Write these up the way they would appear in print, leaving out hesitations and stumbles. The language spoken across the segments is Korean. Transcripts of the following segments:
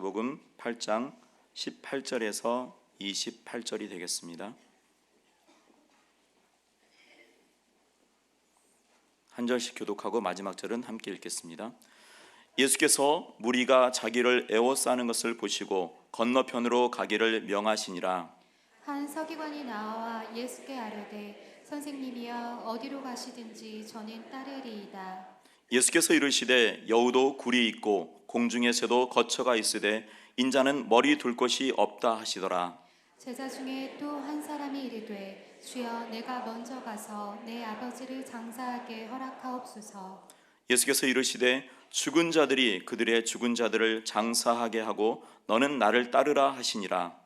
마태복음 8장 18절에서 28절이 되겠습니다. 한 절씩 교독하고 마지막 절은 함께 읽겠습니다. 예수께서 무리가 자기를 애워싸는 것을 보시고 건너편으로 가기를 명하시니라. 한 서기관이 나와 예수께 아뢰되 선생님이여 어디로 가시든지 저는 따르리이다. 예수께서 이르시되 여우도 굴이 있고 공중의 새도 거처가 있으되 인자는 머리 둘 곳이 없다 하시더라. 제자 중에 또 한 사람이 이르되 주여 내가 먼저 가서 내 아버지를 장사하게 허락하옵소서. 예수께서 이르시되 죽은 자들이 그들의 죽은 자들을 장사하게 하고 너는 나를 따르라 하시니라.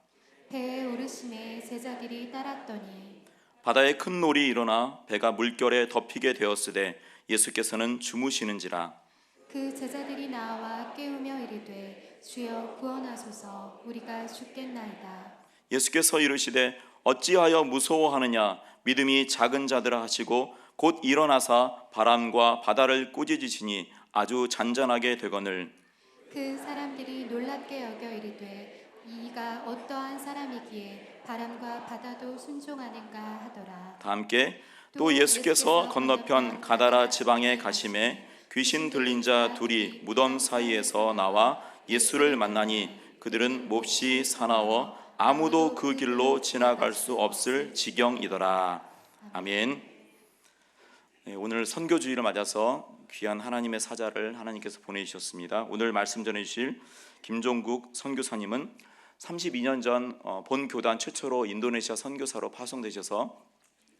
배에 오르심에 제자들이 따랐더니 바다에 큰 놀이 일어나 배가 물결에 덮이게 되었으되 예수께서는 주무시는지라. 그 제자들이 나와 깨우며 이르되 주여 구원하소서 우리가 죽겠나이다. 예수께서 이르시되 어찌하여 무서워하느냐 믿음이 작은 자들아 하시고 곧 일어나사 바람과 바다를 꾸짖으시니 아주 잔잔하게 되거늘. 그 사람들이 놀랍게 여겨 이르되 이가 어떠한 사람이기에 바람과 바다도 순종하는가 하더라. 다 함께 또 예수께서 건너편 가다라 지방에 가심에 귀신 들린 자 둘이 무덤 사이에서 나와 예수를 만나니 그들은 몹시 사나워 아무도 그 길로 지나갈 수 없을 지경이더라. 아멘. 오늘 선교주의를 맞아서 귀한 하나님의 사자를 하나님께서 보내주셨습니다. 오늘 말씀 전해주실 김종국 선교사님은 32년 전 본 교단 최초로 인도네시아 선교사로 파송되셔서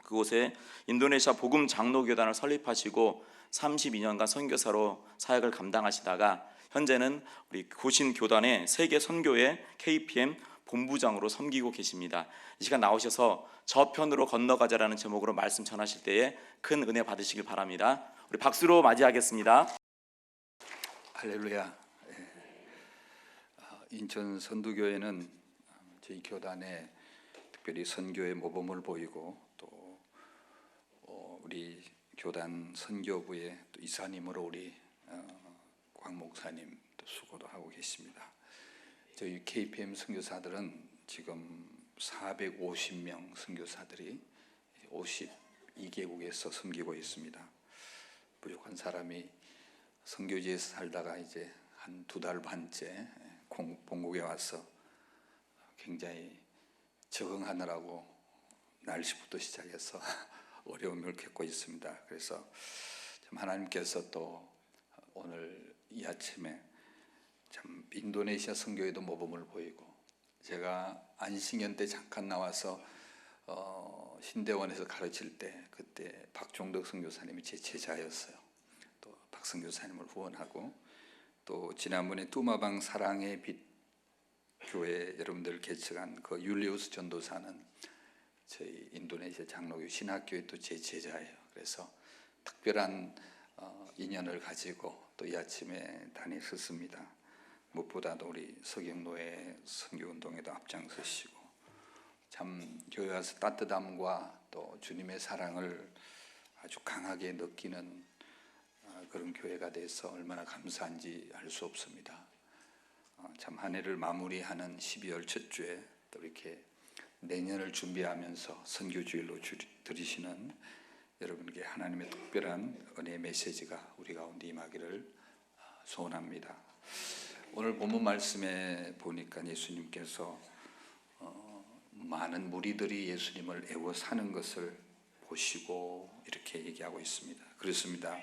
그곳에 인도네시아 복음 장로교단을 설립하시고 32년간 선교사로 사역을 감당하시다가 현재는 우리 고신 교단의 세계 선교회 KPM 본부장으로 섬기고 계십니다. 이 시간 나오셔서 저편으로 건너가자라는 제목으로 말씀 전하실 때에 큰 은혜 받으시길 바랍니다. 우리 박수로 맞이하겠습니다. 할렐루야. 인천 선두교회는 저희 교단에 특별히 선교의 모범을 보이고 또 우리 교단 선교부의 또 이사님으로 우리 광 목사님 또 수고도 하고 계십니다. 저희 KPM 선교사들은 지금 450명 선교사들이 52개국에서 섬기고 있습니다. 부족한 사람이 선교지에서 살다가 이제 한 2달 반째 본국에 와서 굉장히 적응하느라고 날씨부터 시작해서 어려움을 겪고 있습니다. 그래서 참 하나님께서 또 오늘 이 아침에 참 인도네시아 선교에도 모범을 보이고, 제가 안식년 때 잠깐 나와서 신대원에서 가르칠 때 그때 박종덕 선교사님이 제 제자였어요. 또 박 선교사님을 후원하고, 또 지난번에 뚜마방 사랑의 빛 교회 여러분들 개척한 그 율리우스 전도사는 저희 인도네시아 장로교 신학교의 또 제 제자예요. 그래서 특별한 인연을 가지고 또 이 아침에 다니셨습니다. 무엇보다도 우리 서경노예 선교운동에도 앞장서시고 참 교회 와서 따뜻함과 또 주님의 사랑을 아주 강하게 느끼는 그런 교회가 돼서 얼마나 감사한지 알 수 없습니다. 참 한 해를 마무리하는 12월 첫 주에 또 이렇게 내년을 준비하면서 선교주일로 들으시는 여러분께 하나님의 특별한 은혜의 메시지가 우리 가운데 임하기를 소원합니다. 오늘 본문 말씀에 보니까 예수님께서 많은 무리들이 예수님을 애워 사는 것을 보시고 이렇게 얘기하고 있습니다. 그렇습니다.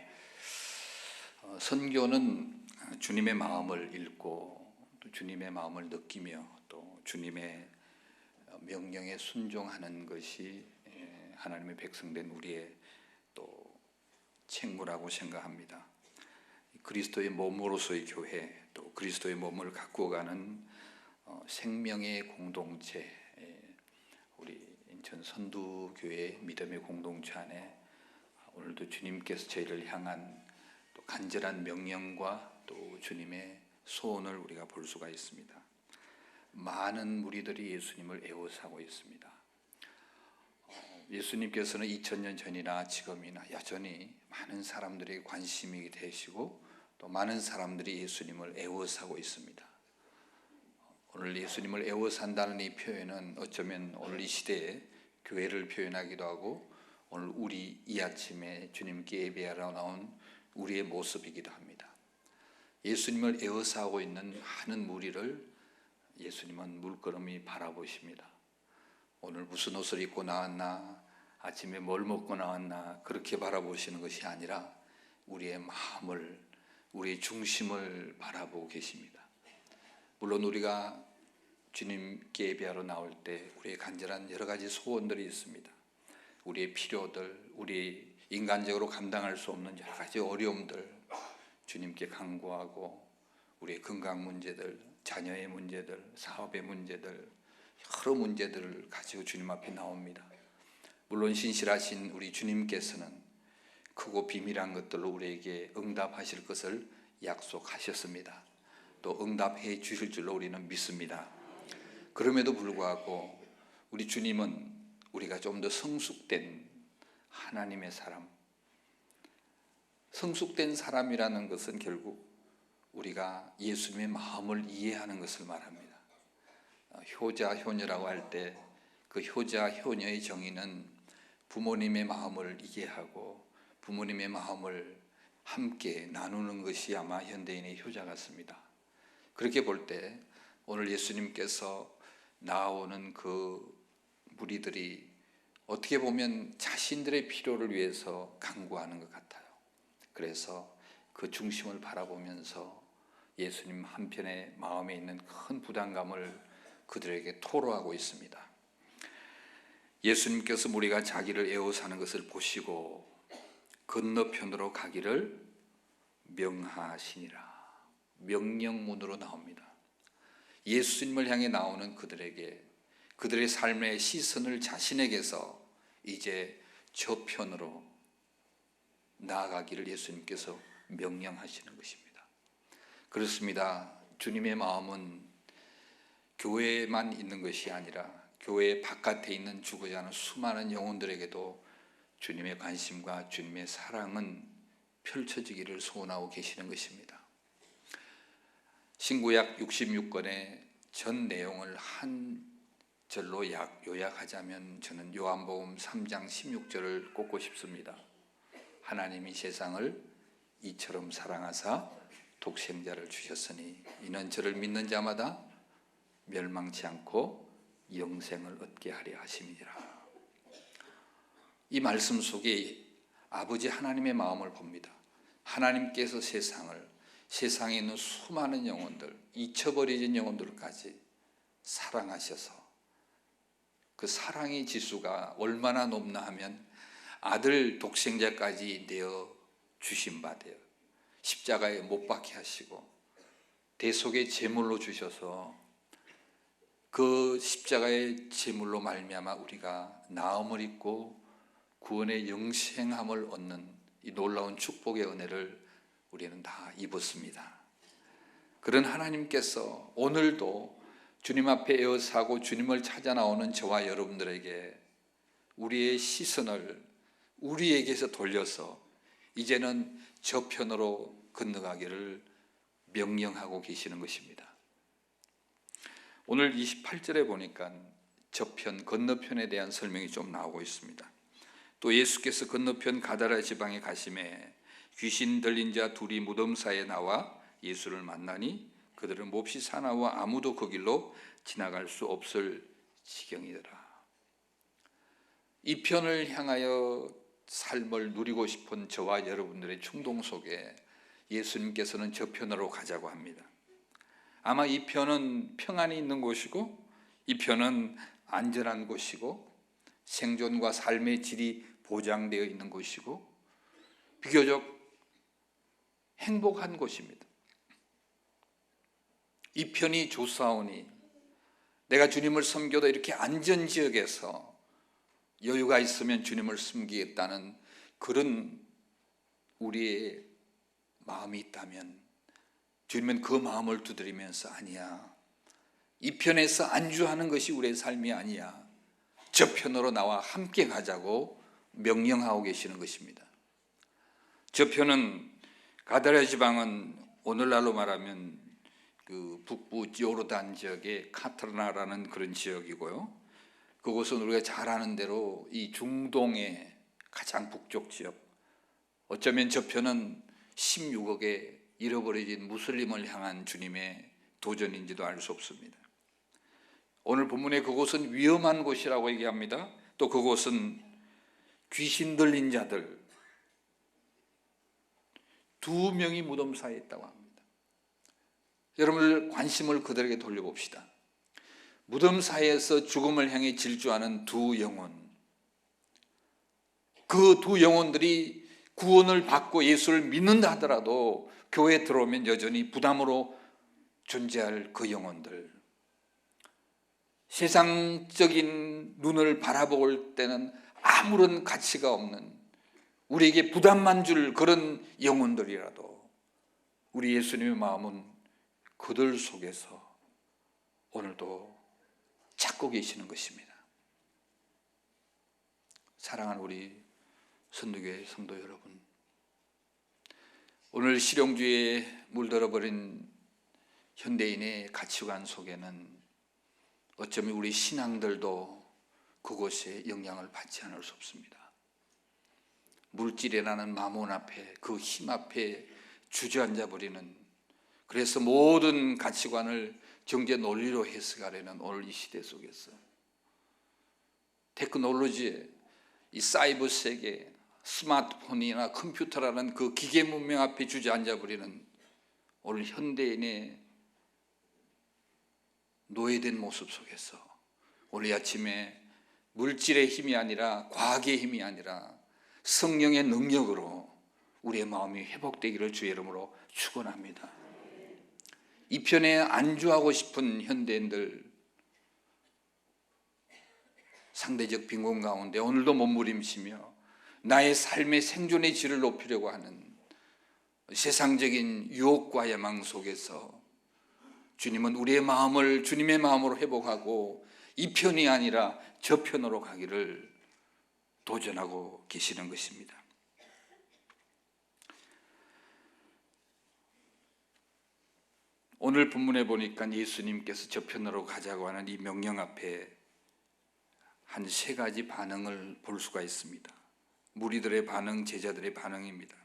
선교는 주님의 마음을 읽고 또 주님의 마음을 느끼며 또 주님의 명령에 순종하는 것이 하나님의 백성된 우리의 또 책무라고 생각합니다. 그리스도의 몸으로서의 교회, 또 그리스도의 몸을 갖고 가는 생명의 공동체, 우리 인천 선두교회 믿음의 공동체 안에 오늘도 주님께서 저희를 향한 또 간절한 명령과 또 주님의 소원을 우리가 볼 수가 있습니다. 많은 무리들이 예수님을 애워싸고 있습니다. 예수님께서는 2000년 전이나 지금이나 여전히 많은 사람들이 관심이 되시고 또 많은 사람들이 예수님을 애워싸고 있습니다. 오늘 예수님을 애워 산다는 이 표현은 어쩌면 오늘 이 시대에 교회를 표현하기도 하고 오늘 우리 이 아침에 주님께 예배하러 나온 우리의 모습이기도 합니다. 예수님을 애워싸고 있는 많은 무리를 예수님은 물끄러미 바라보십니다. 오늘 무슨 옷을 입고 나왔나, 아침에 뭘 먹고 나왔나 그렇게 바라보시는 것이 아니라 우리의 마음을, 우리의 중심을 바라보고 계십니다. 물론 우리가 주님께 예배하러 나올 때 우리의 간절한 여러 가지 소원들이 있습니다. 우리의 필요들, 우리 인간적으로 감당할 수 없는 여러 가지 어려움들 주님께 간구하고 우리의 건강 문제들, 자녀의 문제들, 사업의 문제들, 여러 문제들을 가지고 주님 앞에 나옵니다. 물론 신실하신 우리 주님께서는 크고 비밀한 것들로 우리에게 응답하실 것을 약속하셨습니다. 또 응답해 주실 줄로 우리는 믿습니다. 그럼에도 불구하고 우리 주님은 우리가 좀 더 성숙된 하나님의 사람, 성숙된 사람이라는 것은 결국 우리가 예수님의 마음을 이해하는 것을 말합니다. 효자, 효녀라고 할 때 그 효자, 효녀의 정의는 부모님의 마음을 이해하고 부모님의 마음을 함께 나누는 것이 아마 현대인의 효자 같습니다. 그렇게 볼 때 오늘 예수님께서 나오는 그 무리들이 어떻게 보면 자신들의 필요를 위해서 간구하는 것 같아요. 그래서 그 중심을 바라보면서 예수님 한편의 마음에 있는 큰 부담감을 그들에게 토로하고 있습니다. 예수님께서 무리가 자기를 애워사는 것을 보시고 건너편으로 가기를 명하시니라. 명령문으로 나옵니다. 예수님을 향해 나오는 그들에게 그들의 삶의 시선을 자신에게서 이제 저편으로 나아가기를 예수님께서 명령하시는 것입니다. 그렇습니다. 주님의 마음은 교회에만 있는 것이 아니라 교회 바깥에 있는 죽어지 않은 수많은 영혼들에게도 주님의 관심과 주님의 사랑은 펼쳐지기를 소원하고 계시는 것입니다. 신구약 66권의 전 내용을 한 절로 요약하자면 저는 요한복음 3장 16절을 꼽고 싶습니다. 하나님이 세상을 이처럼 사랑하사 독생자를 주셨으니 이는 저를 믿는 자마다 멸망치 않고 영생을 얻게 하려 하심이니라. 이 말씀 속에 아버지 하나님의 마음을 봅니다. 하나님께서 세상에 있는 수많은 영혼들, 잊혀버려진 영혼들까지 사랑하셔서 그 사랑의 지수가 얼마나 높나 하면 아들 독생자까지 내어 주신 바 되어 십자가에 못 박게 하시고 대속의 제물로 주셔서 그 십자가의 제물로 말미암아 우리가 나음을 입고 구원의 영생함을 얻는 이 놀라운 축복의 은혜를 우리는 다 입었습니다. 그런 하나님께서 오늘도 주님 앞에 에워싸고 주님을 찾아 나오는 저와 여러분들에게 우리의 시선을 우리에게서 돌려서 이제는 저편으로 건너가기를 명령하고 계시는 것입니다. 오늘 28절에 보니까 저편, 건너편에 대한 설명이 좀 나오고 있습니다. 또 예수께서 건너편 가다라 지방에 가심에 귀신 들린 자 둘이 무덤 사이에 나와 예수를 만나니 그들은 몹시 사나워 아무도 그 길로 지나갈 수 없을 지경이더라. 이 편을 향하여 삶을 누리고 싶은 저와 여러분들의 충동 속에 예수님께서는 저 편으로 가자고 합니다. 아마 이 편은 평안이 있는 곳이고 이 편은 안전한 곳이고 생존과 삶의 질이 보장되어 있는 곳이고 비교적 행복한 곳입니다. 이 편이 좋사오니 내가 주님을 섬겨도 이렇게 안전지역에서 여유가 있으면 주님을 섬기겠다는 그런 우리의 마음이 있다면 주님은 그 마음을 두드리면서 아니야, 이 편에서 안주하는 것이 우리의 삶이 아니야, 저 편으로 나와 함께 가자고 명령하고 계시는 것입니다. 저 편은 가다라 지방은 오늘날로 말하면 그 북부 요르단 지역의 카트르나라는 그런 지역이고요. 그곳은 우리가 잘 아는 대로 이 중동의 가장 북쪽 지역, 어쩌면 저편은 16억의 잃어버려진 무슬림을 향한 주님의 도전인지도 알 수 없습니다. 오늘 본문에 그곳은 위험한 곳이라고 얘기합니다. 또 그곳은 귀신 들린 자들 2명이 무덤 사이에 있다고 합니다. 여러분들 관심을 그들에게 돌려봅시다. 무덤 사이에서 죽음을 향해 질주하는 두 영혼, 그 두 영혼들이 구원을 받고 예수를 믿는다 하더라도 교회에 들어오면 여전히 부담으로 존재할 그 영혼들, 세상적인 눈을 바라볼 때는 아무런 가치가 없는, 우리에게 부담만 줄 그런 영혼들이라도 우리 예수님의 마음은 그들 속에서 오늘도 찾고 계시는 것입니다. 사랑하는 우리 선두교회 성도 여러분, 오늘 실용주의에 물들어버린 현대인의 가치관 속에는 어쩌면 우리 신앙들도 그곳에 영향을 받지 않을 수 없습니다. 물질이라는 마몬 앞에, 그 힘 앞에 주저앉아 버리는, 그래서 모든 가치관을 경제 논리로 해석하려는 오늘 이 시대 속에서 테크놀로지에, 이 사이버 세계, 스마트폰이나 컴퓨터라는 그 기계 문명 앞에 주저앉아 버리는 오늘 현대인의 노예된 모습 속에서 오늘 아침에 물질의 힘이 아니라 과학의 힘이 아니라 성령의 능력으로 우리의 마음이 회복되기를 주의 이름으로 축원합니다. 이 편에 안주하고 싶은 현대인들, 상대적 빈곤 가운데 오늘도 몸부림치며 나의 삶의 생존의 질을 높이려고 하는 세상적인 유혹과 야망 속에서 주님은 우리의 마음을 주님의 마음으로 회복하고 이 편이 아니라 저 편으로 가기를 도전하고 계시는 것입니다. 오늘 본문에 보니까 예수님께서 저 편으로 가자고 하는 이 명령 앞에 한 세 가지 반응을 볼 수가 있습니다. 무리들의 반응, 제자들의 반응입니다.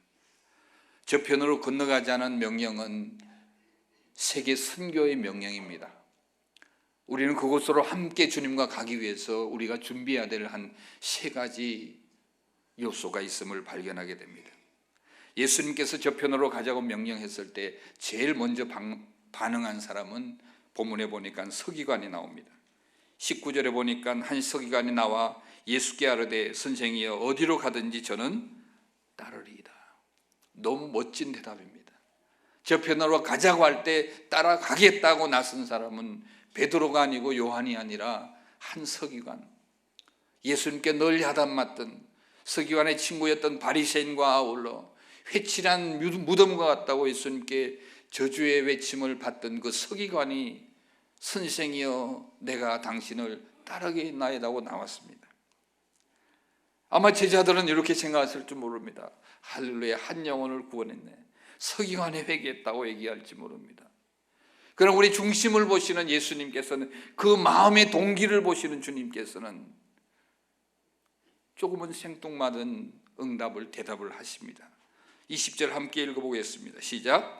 저 편으로 건너가자는 명령은 세계 선교의 명령입니다. 우리는 그곳으로 함께 주님과 가기 위해서 우리가 준비해야 될 한 세 가지 요소가 있음을 발견하게 됩니다. 예수님께서 저 편으로 가자고 명령했을 때 제일 먼저 반응한 사람은 본문에 보니까 서기관이 나옵니다. 19절에 보니까 한 서기관이 나와 예수께 아뢰되 선생이여 어디로 가든지 저는 따르리이다. 너무 멋진 대답입니다. 저 편으로 가자고 할 때 따라가겠다고 나선 사람은 베드로가 아니고 요한이 아니라 한 서기관, 예수님께 늘 야단 맞던 서기관의 친구였던 바리새인과 아울러 회칠한 무덤과 같다고 예수님께 저주의 외침을 받던 그 서기관이 선생이여 내가 당신을 따르겠나이다고 나왔습니다. 아마 제자들은 이렇게 생각했을 줄 모릅니다. 할렐루야, 한 영혼을 구원했네. 서기관이 회개했다고 얘기할지 모릅니다. 그럼 우리 중심을 보시는 예수님께서는, 그 마음의 동기를 보시는 주님께서는 조금은 생뚱맞은 대답을 하십니다. 20절 함께 읽어보겠습니다. 시작.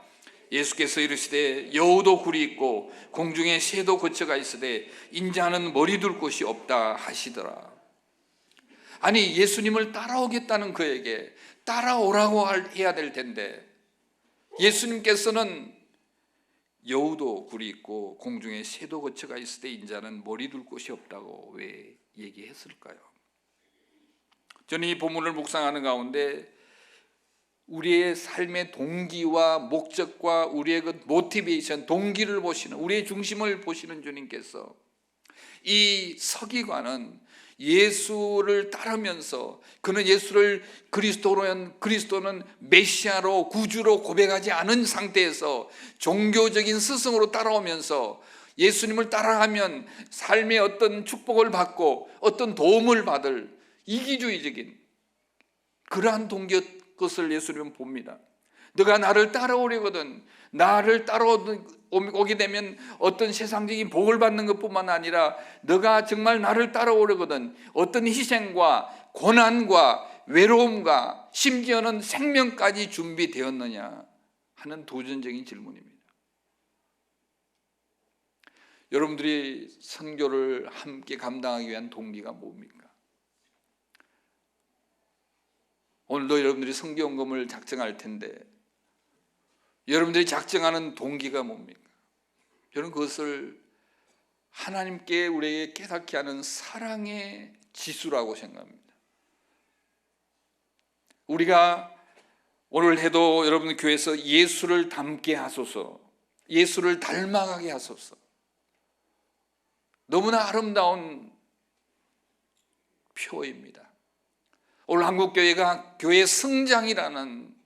예수께서 이르시되 여우도 굴이 있고 공중에 새도 거처가 있으되 인자는 머리 둘 곳이 없다 하시더라. 아니, 예수님을 따라오겠다는 그에게 따라오라고 해야 될 텐데 예수님께서는 여우도 굴이 있고 공중에 새도 거처가 있으되 인자는 머리 둘 곳이 없다고 왜 얘기했을까요? 저는 이 본문을 묵상하는 가운데 우리의 삶의 동기와 목적과 우리의 그 모티베이션, 동기를 보시는, 우리의 중심을 보시는 주님께서 이 서기관은 예수를 따르면서 그는 예수를 그리스도는 메시아로 구주로 고백하지 않은 상태에서 종교적인 스승으로 따라오면서 예수님을 따라가면 삶의 어떤 축복을 받고 어떤 도움을 받을 이기주의적인 그러한 동기의 것을 예수님은 봅니다. 너가 나를 따라오려거든. 나를 따라오게 되면 어떤 세상적인 복을 받는 것뿐만 아니라 너가 정말 나를 따라오려거든 어떤 희생과 고난과 외로움과 심지어는 생명까지 준비되었느냐 하는 도전적인 질문입니다. 여러분들이 선교를 함께 감당하기 위한 동기가 뭡니까? 오늘도 여러분들이 선교원금을 작정할 텐데 여러분들이 작정하는 동기가 뭡니까? 저는 그것을 하나님께 우리에게 깨닫게 하는 사랑의 지수라고 생각합니다. 우리가 오늘 해도 여러분 교회에서 예수를 닮게 하소서, 예수를 닮아가게 하소서. 너무나 아름다운 표입니다. 오늘 한국교회가 교회 성장이라는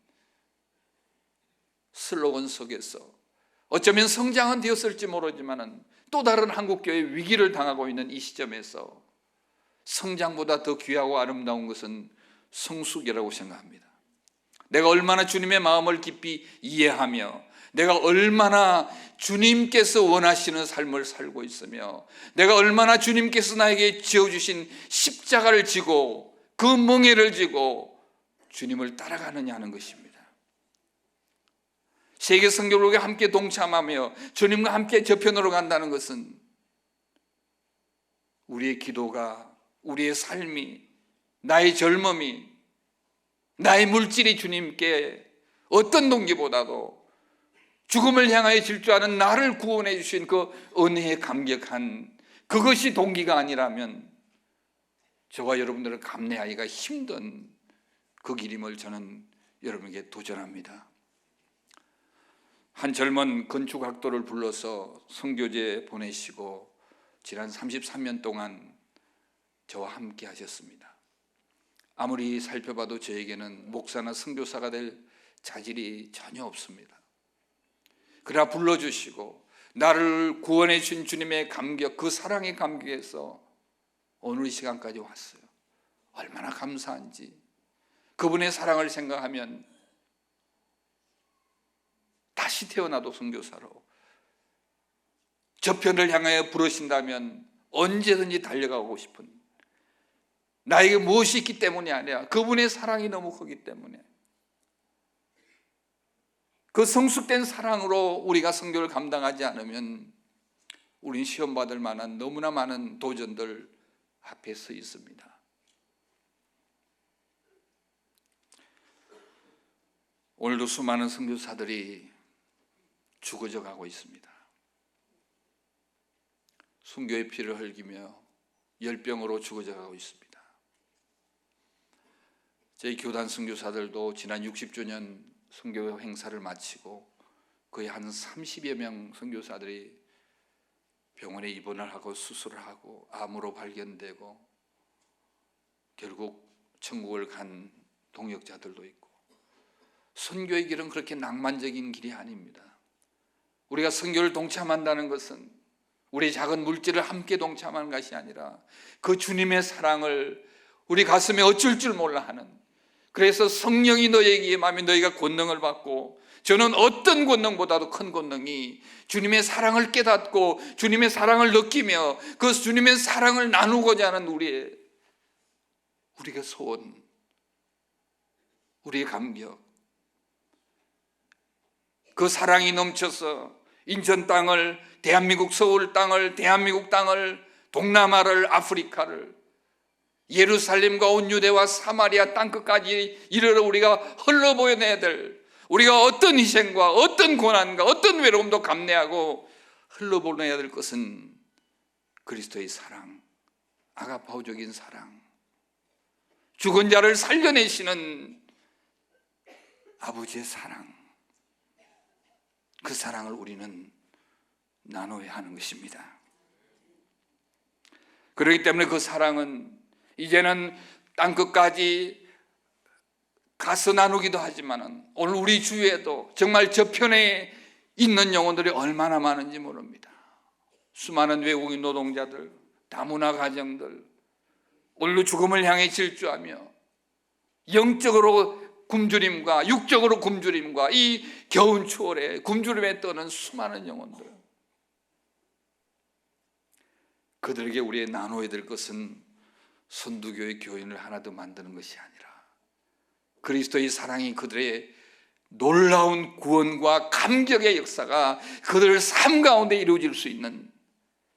슬로건 속에서 어쩌면 성장은 되었을지 모르지만 또 다른 한국교회 위기를 당하고 있는 이 시점에서 성장보다 더 귀하고 아름다운 것은 성숙이라고 생각합니다. 내가 얼마나 주님의 마음을 깊이 이해하며 내가 얼마나 주님께서 원하시는 삶을 살고 있으며 내가 얼마나 주님께서 나에게 지어주신 십자가를 지고 그 멍에를 지고 주님을 따라가느냐 하는 것입니다. 세계 선교록에 함께 동참하며 주님과 함께 저편으로 간다는 것은 우리의 기도가, 우리의 삶이, 나의 젊음이, 나의 물질이 주님께 어떤 동기보다도 죽음을 향하여 질주하는 나를 구원해 주신 그 은혜에 감격한 그것이 동기가 아니라면 저와 여러분들을 감내하기가 힘든 그 길임을 저는 여러분에게 도전합니다. 한 젊은 건축학도를 불러서 선교제 보내시고 지난 33년 동안 저와 함께 하셨습니다. 아무리 살펴봐도 저에게는 목사나 선교사가 될 자질이 전혀 없습니다. 그러나 불러주시고 나를 구원해 주신 주님의 감격, 그 사랑의 감격에서 오늘 이 시간까지 왔어요. 얼마나 감사한지. 그분의 사랑을 생각하면 다시 태어나도 선교사로 저편을 향하여 부르신다면 언제든지 달려가고 싶은, 나에게 무엇이 있기 때문이 아니라 그분의 사랑이 너무 크기 때문에 그 성숙된 사랑으로 우리가 선교를 감당하지 않으면 우리는 시험받을 만한 너무나 많은 도전들 앞에 서 있습니다. 오늘도 수많은 선교사들이 죽어져 가고 있습니다. 순교의 피를 흘기며 열병으로 죽어져 가고 있습니다. 저희 교단 선교사들도 지난 60주년 선교 행사를 마치고 거의 한 30여 명 선교사들이 병원에 입원을 하고 수술을 하고 암으로 발견되고 결국 천국을 간 동역자들도 있고, 선교의 길은 그렇게 낭만적인 길이 아닙니다. 우리가 선교를 동참한다는 것은 우리 작은 물질을 함께 동참하는 것이 아니라 그 주님의 사랑을 우리 가슴에 어쩔 줄 몰라 하는, 그래서 성령이 너에게 임하면 너희가 권능을 받고, 저는 어떤 권능보다도 큰 권능이 주님의 사랑을 깨닫고 주님의 사랑을 느끼며 그 주님의 사랑을 나누고자 하는 우리의 소원, 우리의 감격, 그 사랑이 넘쳐서 인천 땅을, 대한민국 서울 땅을, 대한민국 땅을, 동남아를, 아프리카를, 예루살렘과 온 유대와 사마리아 땅끝까지 이르러 우리가 흘러보여내야 될, 우리가 어떤 희생과 어떤 고난과 어떤 외로움도 감내하고 흘러보내야 될 것은 그리스도의 사랑, 아가파오적인 사랑, 죽은 자를 살려내시는 아버지의 사랑, 그 사랑을 우리는 나눠야 하는 것입니다. 그렇기 때문에 그 사랑은 이제는 땅끝까지 가서 나누기도 하지만 오늘 우리 주위에도 정말 저편에 있는 영혼들이 얼마나 많은지 모릅니다. 수많은 외국인 노동자들, 다문화 가정들, 오늘도 죽음을 향해 질주하며 영적으로 굶주림과 육적으로 굶주림과 이 겨운 추월에 굶주림에 떠는 수많은 영혼들, 그들에게 우리의 나눠야 될 것은 선두교회 교인을 하나 더 만드는 것이 아니라 그리스도의 사랑이 그들의 놀라운 구원과 감격의 역사가 그들의 삶 가운데 이루어질 수 있는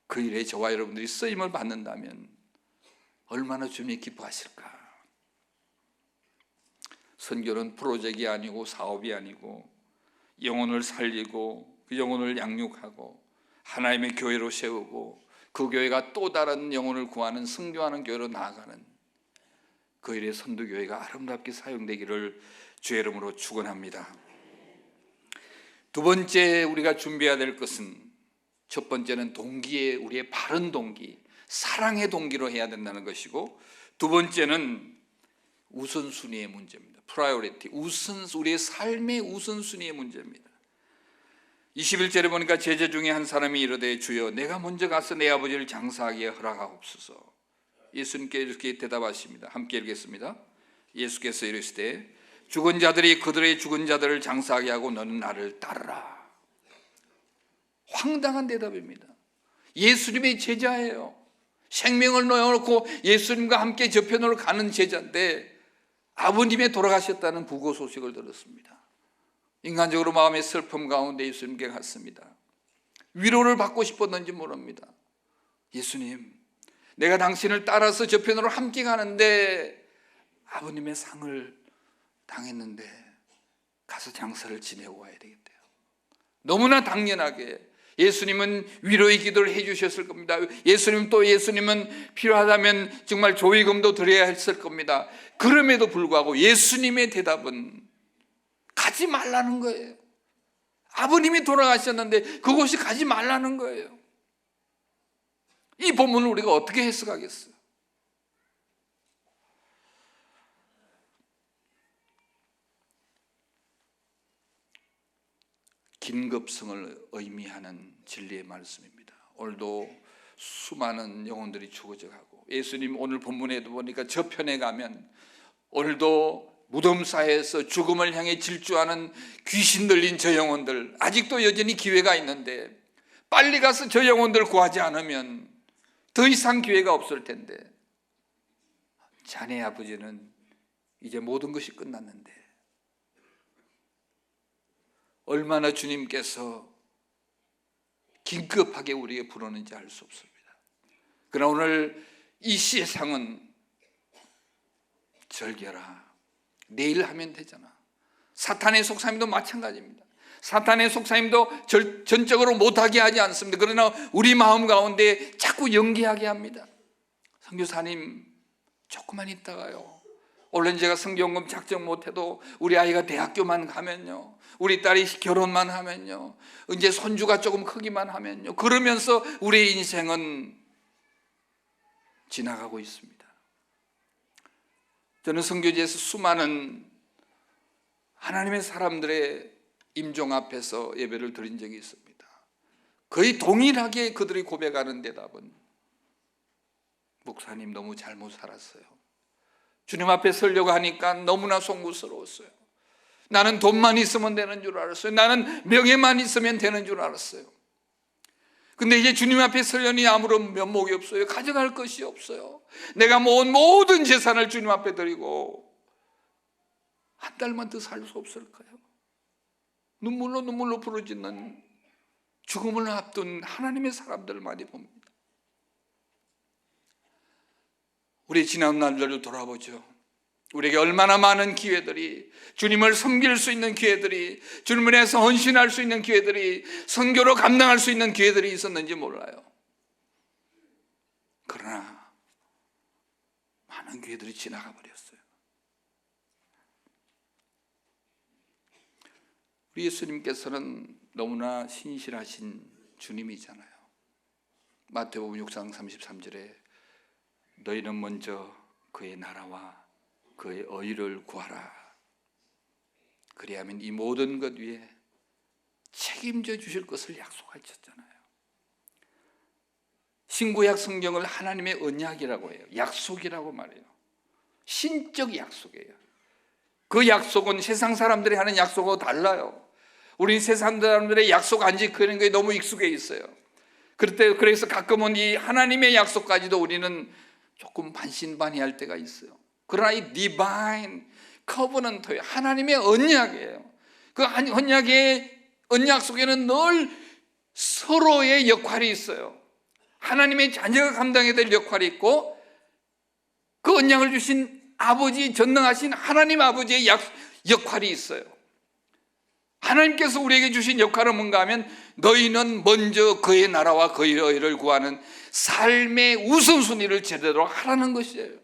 그 일에 저와 여러분들이 쓰임을 받는다면 얼마나 주님이 기뻐하실까. 선교는 프로젝트가 아니고 사업이 아니고 영혼을 살리고 그 영혼을 양육하고 하나님의 교회로 세우고 그 교회가 또 다른 영혼을 구하는 승교하는 교회로 나아가는 그 일에 선두교회가 아름답게 사용되기를 주의 이름으로 축원합니다. 두 번째 우리가 준비해야 될 것은, 첫 번째는 동기에 우리의 바른 동기, 사랑의 동기로 해야 된다는 것이고, 두 번째는 우선순위의 문제입니다. 프라이오리티, 우리의 삶의 우선순위의 문제입니다. 21절에 보니까 제자 중에 한 사람이 이르되 주여 내가 먼저 가서 내 아버지를 장사하기에 허락하옵소서. 예수님께 이렇게 대답하십니다. 함께 읽겠습니다. 예수께서 이르시되 죽은 자들이 그들의 죽은 자들을 장사하게 하고 너는 나를 따르라. 황당한 대답입니다. 예수님의 제자예요. 생명을 놓여놓고 예수님과 함께 저편으로 가는 제자인데 아버님이 돌아가셨다는 부고 소식을 들었습니다. 인간적으로 마음의 슬픔 가운데 예수님께 갔습니다. 위로를 받고 싶었는지 모릅니다. 예수님, 내가 당신을 따라서 저편으로 함께 가는데 아버님의 상을 당했는데 가서 장사를 지내고 와야 되겠대요. 너무나 당연하게 예수님은 위로의 기도를 해주셨을 겁니다. 예수님은 필요하다면 정말 조의금도 드려야 했을 겁니다. 그럼에도 불구하고 예수님의 대답은 가지 말라는 거예요. 아버님이 돌아가셨는데 그곳이 가지 말라는 거예요. 이 본문을 우리가 어떻게 해석하겠어요? 긴급성을 의미하는 진리의 말씀입니다. 오늘도 수많은 영혼들이 죽어져 가고, 예수님 오늘 본문에도 보니까 저편에 가면 오늘도 무덤사에서 죽음을 향해 질주하는 귀신 들린 저 영혼들, 아직도 여전히 기회가 있는데 빨리 가서 저 영혼들 구하지 않으면 더 이상 기회가 없을 텐데, 자네 아버지는 이제 모든 것이 끝났는데 얼마나 주님께서 긴급하게 우리에게 부르는지 알 수 없습니다. 그러나 오늘 이 세상은 절개라, 내일 하면 되잖아. 사탄의 속삭임도 마찬가지입니다. 사탄의 속삭임도 전적으로 못하게 하지 않습니다. 그러나 우리 마음 가운데 자꾸 연기하게 합니다. 선교사님, 조금만 있다가요, 얼른 제가 성경금 작정 못해도 우리 아이가 대학교만 가면요, 우리 딸이 결혼만 하면요, 이제 손주가 조금 크기만 하면요, 그러면서 우리의 인생은 지나가고 있습니다. 저는 선교지에서 수많은 하나님의 사람들의 임종 앞에서 예배를 드린 적이 있습니다. 거의 동일하게 그들이 고백하는 대답은, 목사님 너무 잘못 살았어요. 주님 앞에 서려고 하니까 너무나 송구스러웠어요. 나는 돈만 있으면 되는 줄 알았어요. 나는 명예만 있으면 되는 줄 알았어요. 근데 이제 주님 앞에 서려니 아무런 면목이 없어요. 가져갈 것이 없어요. 내가 모은 모든 재산을 주님 앞에 드리고 한 달만 더 살 수 없을까요? 눈물로 부르짖는 죽음을 앞둔 하나님의 사람들을 많이 봅니다. 우리 지난 날들을 돌아보죠. 우리에게 얼마나 많은 기회들이, 주님을 섬길 수 있는 기회들이, 주님을 위해서 헌신할 수 있는 기회들이, 선교로 감당할 수 있는 기회들이 있었는지 몰라요. 그러나 많은 기회들이 지나가 버렸어요. 우리 예수님께서는 너무나 신실하신 주님이잖아요. 마태복음 6장 33절에 너희는 먼저 그의 나라와 그의 의를 구하라. 그리하면 이 모든 것 위에 책임져 주실 것을 약속하셨잖아요. 신구약 성경을 하나님의 언약이라고 해요. 약속이라고 말해요. 신적 약속이에요. 그 약속은 세상 사람들이 하는 약속하고 달라요. 우린 세상 사람들의 약속 안 지키는 게 너무 익숙해 있어요. 그래서 가끔은 이 하나님의 약속까지도 우리는 조금 반신반의할 때가 있어요. 그러나 이 디바인 커버넌트, 하나님의 언약이에요. 그 언약 속에는 늘 서로의 역할이 있어요. 하나님의 자녀가 감당해야 될 역할이 있고, 그 언약을 주신 아버지, 전능하신 하나님 아버지의 역할이 있어요. 하나님께서 우리에게 주신 역할은 뭔가 하면, 너희는 먼저 그의 나라와 그의 의를 구하는 삶의 우선순위를 제대로 하라는 것이에요.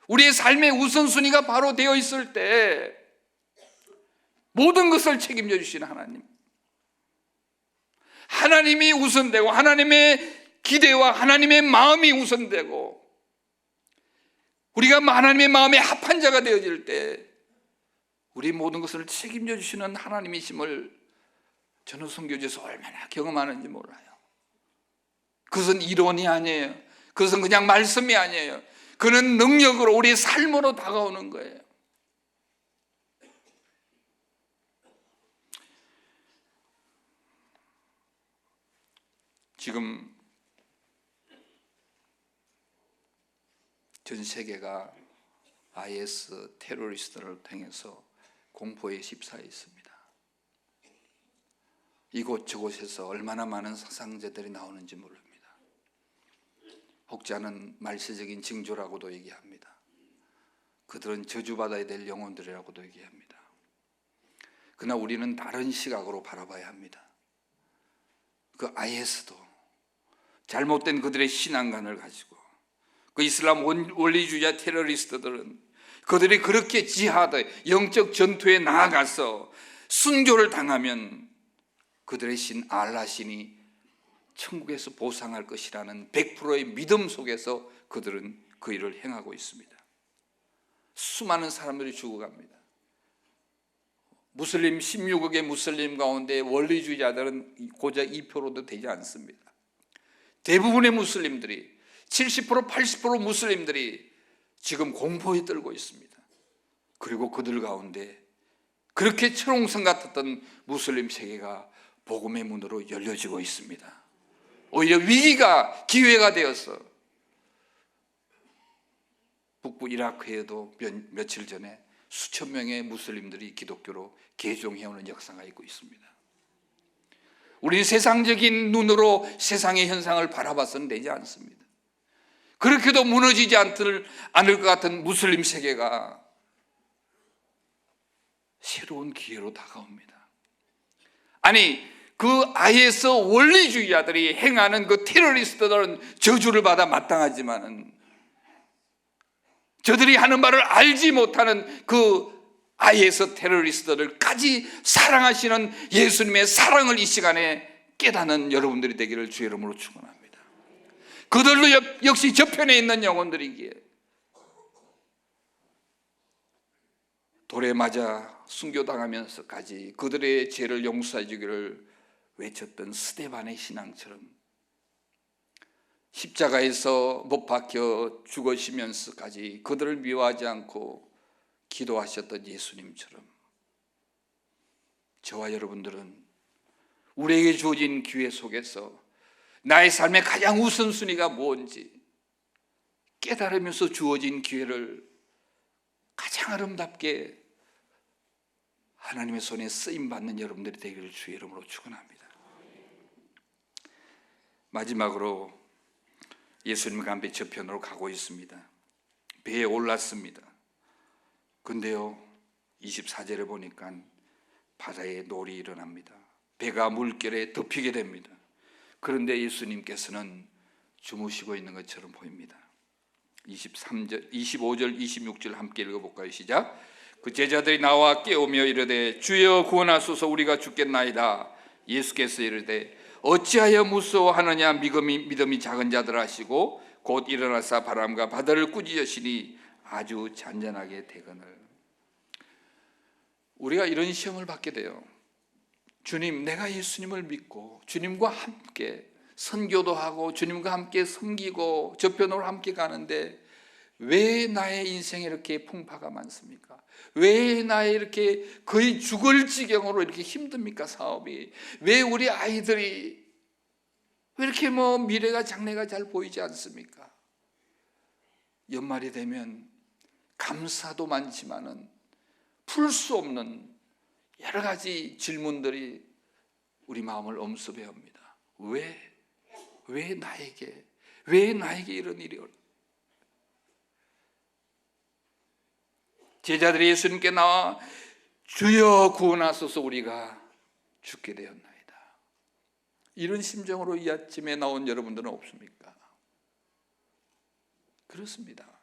우리의 삶의 우선순위가 바로 되어 있을 때 모든 것을 책임져 주시는 하나님, 하나님이 우선되고 하나님의 기대와 하나님의 마음이 우선되고 우리가 하나님의 마음에 합한 자가 되어질 때 우리 모든 것을 책임져 주시는 하나님이심을 저는 선교지에서 얼마나 경험하는지 몰라요. 그것은 이론이 아니에요. 그것은 그냥 말씀이 아니에요. 그는 능력으로 우리의 삶으로 다가오는 거예요. 지금 전 세계가 IS 테러리스트를 통해서 공포에 휩싸여 있습니다. 이곳저곳에서 얼마나 많은 사상자들이 나오는지 모릅니다. 혹자는 말세적인 징조라고도 얘기합니다. 그들은 저주받아야 될 영혼들이라고도 얘기합니다. 그러나 우리는 다른 시각으로 바라봐야 합니다. 그 IS도 잘못된 그들의 신앙관을 가지고, 그 이슬람 원리주의자 테러리스트들은 그들이 그렇게 지하드, 영적 전투에 나아가서 순교를 당하면 그들의 신 알라 신이 천국에서 보상할 것이라는 100%의 믿음 속에서 그들은 그 일을 행하고 있습니다. 수많은 사람들이 죽어갑니다. 무슬림 16억의 무슬림 가운데 원리주의자들은 고작 2%도 되지 않습니다. 대부분의 무슬림들이 70% 80% 무슬림들이 지금 공포에 떨고 있습니다. 그리고 그들 가운데 그렇게 철옹성 같았던 무슬림 세계가 복음의 문으로 열려지고 있습니다. 오히려 위기가 기회가 되어서 북부 이라크에도 며칠 전에 수천 명의 무슬림들이 기독교로 개종해오는 역사가 있고 있습니다. 우리는 세상적인 눈으로 세상의 현상을 바라봐서는 되지 않습니다. 그렇게도 무너지지 않을 것 같은 무슬림 세계가 새로운 기회로 다가옵니다. 아니, 그 IS 원리주의자들이 행하는 그 테러리스트들은 저주를 받아 마땅하지만은 저들이 하는 말을 알지 못하는 그 IS 테러리스트들까지 사랑하시는 예수님의 사랑을 이 시간에 깨닫는 여러분들이 되기를 주의 이름으로 축원합니다. 그들도 역시 저편에 있는 영혼들이기에 돌에 맞아 순교당하면서까지 그들의 죄를 용서해 주기를 외쳤던 스데반의 신앙처럼 십자가에서 못 박혀 죽으시면서까지 그들을 미워하지 않고 기도하셨던 예수님처럼 저와 여러분들은 우리에게 주어진 기회 속에서 나의 삶의 가장 우선순위가 뭔지 깨달으면서 주어진 기회를 가장 아름답게 하나님의 손에 쓰임받는 여러분들이 되기를 주의 이름으로 축원합니다. 마지막으로 예수님과 함께 저편으로 가고 있습니다. 배에 올랐습니다. 근데요 24절에 보니까 바다에 놀이 일어납니다. 배가 물결에 덮이게 됩니다. 그런데 예수님께서는 주무시고 있는 것처럼 보입니다. 23절, 25절, 26절 함께 읽어볼까요? 시작. 그 제자들이 나와 깨우며 이르되 주여 구원하소서 우리가 죽겠나이다. 예수께서 이르되 어찌하여 무서워하느냐 믿음이 작은 자들 하시고 곧 일어나사 바람과 바다를 꾸짖으시니 아주 잔잔하게 되거늘. 우리가 이런 시험을 받게 돼요. 주님, 내가 예수님을 믿고 주님과 함께 선교도 하고 주님과 함께 섬기고 저편으로 함께 가는데 왜 나의 인생에 이렇게 풍파가 많습니까? 왜 나의 이렇게 거의 죽을 지경으로 이렇게 힘듭니까? 사업이. 왜 우리 아이들이 왜 이렇게 미래가 장래가 잘 보이지 않습니까? 연말이 되면 감사도 많지만은 풀 수 없는 여러 가지 질문들이 우리 마음을 엄습해 합니다. 왜 나에게 이런 일이 올까? 제자들이 예수님께 나와 주여 구원하소서 우리가 죽게 되었나이다. 이런 심정으로 이 아침에 나온 여러분들은 없습니까? 그렇습니다.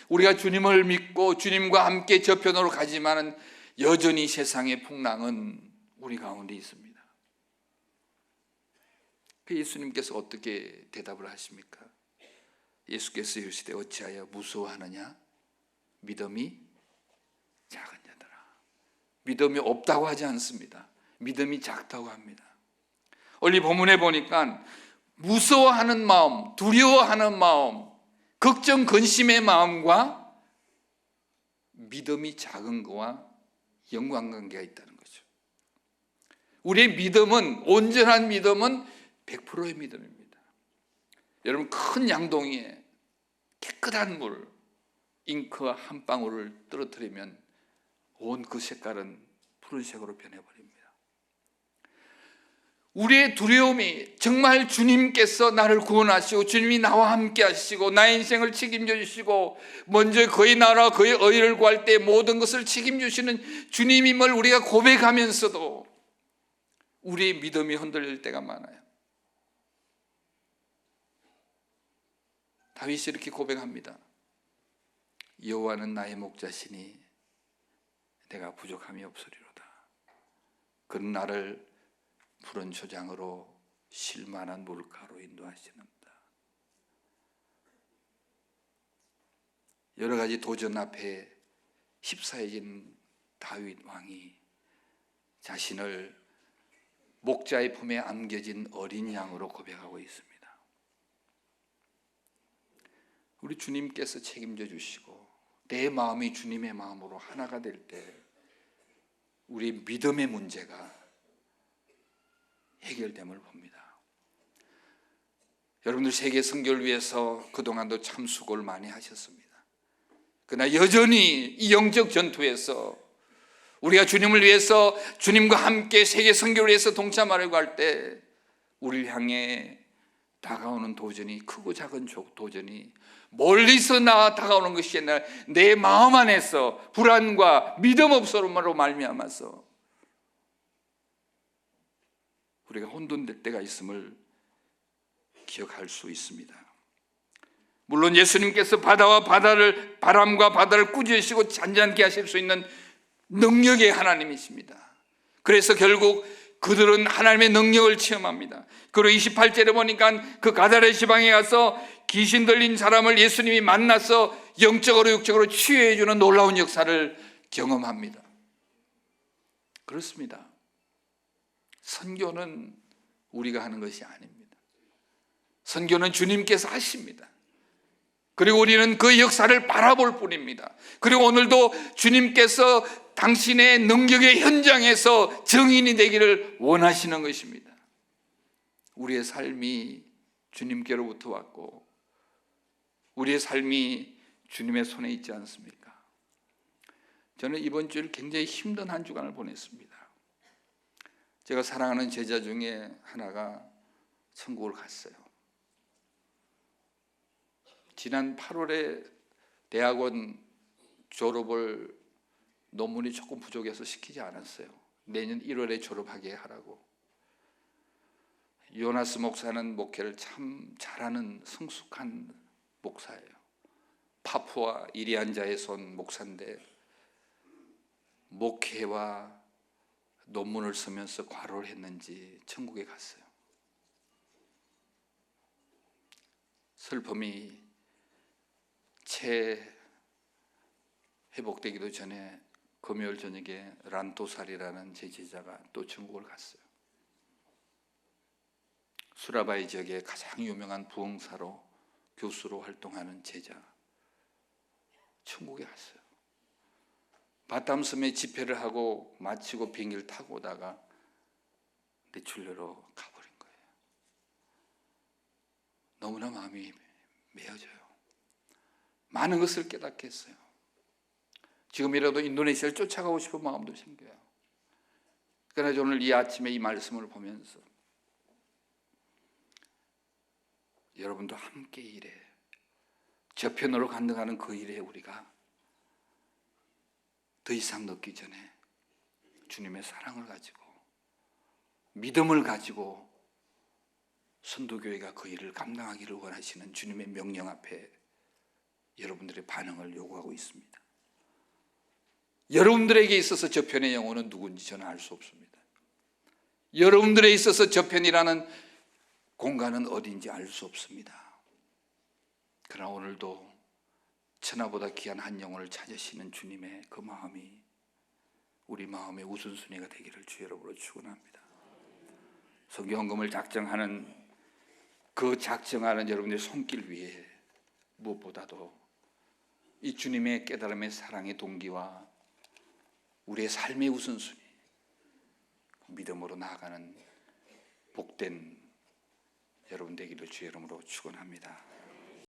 우리가 주님을 믿고 주님과 함께 저편으로 가지만은 여전히 세상의 풍랑은 우리 가운데 있습니다. 그 예수님께서 어떻게 대답을 하십니까? 예수께서 이르시되 어찌하여 무서워하느냐? 믿음이 작은 자들아. 믿음이 없다고 하지 않습니다. 믿음이 작다고 합니다. 원래 본문에 보니까 무서워하는 마음, 두려워하는 마음, 걱정, 근심의 마음과 믿음이 작은 거와 연관관계가 있다는 거죠. 우리의 믿음은, 온전한 믿음은 100%의 믿음입니다. 여러분, 큰 양동이에 깨끗한 물, 잉크 한 방울을 떨어뜨리면 온 그 색깔은 푸른색으로 변해버립니다. 우리의 두려움이 정말 주님께서 나를 구원하시고 주님이 나와 함께 하시고 나의 인생을 책임져 주시고 먼저 그의 나라 그의 의를 구할 때 모든 것을 책임져 주시는 주님임을 우리가 고백하면서도 우리의 믿음이 흔들릴 때가 많아요. 다윗이 이렇게 고백합니다. 여호와는 나의 목자시니 내가 부족함이 없으리로다. 그는 나를 푸른 초장으로 쉴만한 물가로 인도하시는다. 여러 가지 도전 앞에 휩싸여진 다윗 왕이 자신을 목자의 품에 안겨진 어린 양으로 고백하고 있습니다. 우리 주님께서 책임져 주시고 내 마음이 주님의 마음으로 하나가 될 때 우리 믿음의 문제가 해결됨을 봅니다. 여러분들 세계 선교를 위해서 그동안도 참 수고를 많이 하셨습니다. 그러나 여전히 이 영적 전투에서 우리가 주님을 위해서 주님과 함께 세계 선교를 위해서 동참하려고 할 때 우리를 향해 다가오는 도전이, 크고 작은 도전이 멀리서 다가오는 것이 아니라 내 마음 안에서 불안과 믿음 없음으로 말미암아서 우리가 혼돈될 때가 있음을 기억할 수 있습니다. 물론 예수님께서 바람과 바다를 꾸짖으시고 잔잔케 하실 수 있는 능력의 하나님이십니다. 그래서 결국 그들은 하나님의 능력을 체험합니다. 그리고 28절에 보니까 그 가다라 지방에 가서 귀신 들린 사람을 예수님이 만나서 영적으로 육적으로 치유해 주는 놀라운 역사를 경험합니다. 그렇습니다. 선교는 우리가 하는 것이 아닙니다. 선교는 주님께서 하십니다. 그리고 우리는 그 역사를 바라볼 뿐입니다. 그리고 오늘도 주님께서 당신의 능력의 현장에서 증인이 되기를 원하시는 것입니다. 우리의 삶이 주님께로부터 왔고 우리의 삶이 주님의 손에 있지 않습니까? 저는 이번 주일 굉장히 힘든 한 주간을 보냈습니다. 제가 사랑하는 제자 중에 하나가 천국을 갔어요. 지난 8월에 대학원 졸업을 논문이 조금 부족해서 시키지 않았어요. 내년 1월에 졸업하게 하라고. 요나스 목사는 목회를 참 잘하는 성숙한 목사예요. 파푸아 이리안자에서 온 목사인데 목회와 논문을 쓰면서 과로를 했는지 천국에 갔어요. 슬픔이 채 회복되기도 전에 금요일 저녁에 란토살이라는 제 제자가 또 천국을 갔어요. 수라바이 지역의 가장 유명한 부흥사로 교수로 활동하는 제자. 천국에 갔어요. 바탐섬에 집회를 하고 마치고 비행기를 타고 오다가 내출로로 가버린 거예요. 너무나 마음이 메어져요. 많은 것을 깨닫게 했어요. 지금이라도 인도네시아를 쫓아가고 싶은 마음도 생겨요. 그러나 오늘 이 아침에 이 말씀을 보면서 여러분도 함께 일해, 저편으로 간다는 그 일에 우리가 더 이상 넣기 전에 주님의 사랑을 가지고 믿음을 가지고 선도교회가 그 일을 감당하기를 원하시는 주님의 명령 앞에 여러분들의 반응을 요구하고 있습니다. 여러분들에게 있어서 저편의 영혼은 누군지 저는 알 수 없습니다. 여러분들에 있어서 저편이라는 공간은 어딘지 알 수 없습니다. 그러나 오늘도 천하보다 귀한 한 영혼을 찾으시는 주님의 그 마음이 우리 마음의 우선순위가 되기를 주 여러분으로 축원합니다. 성경헌금을 작정하는 그 작정하는 여러분의 손길 위에 무엇보다도 이 주님의 깨달음의 사랑의 동기와 우리의 삶의 우선순위, 믿음으로 나아가는 복된 여러분 되기를 주 이름으로 축원합니다.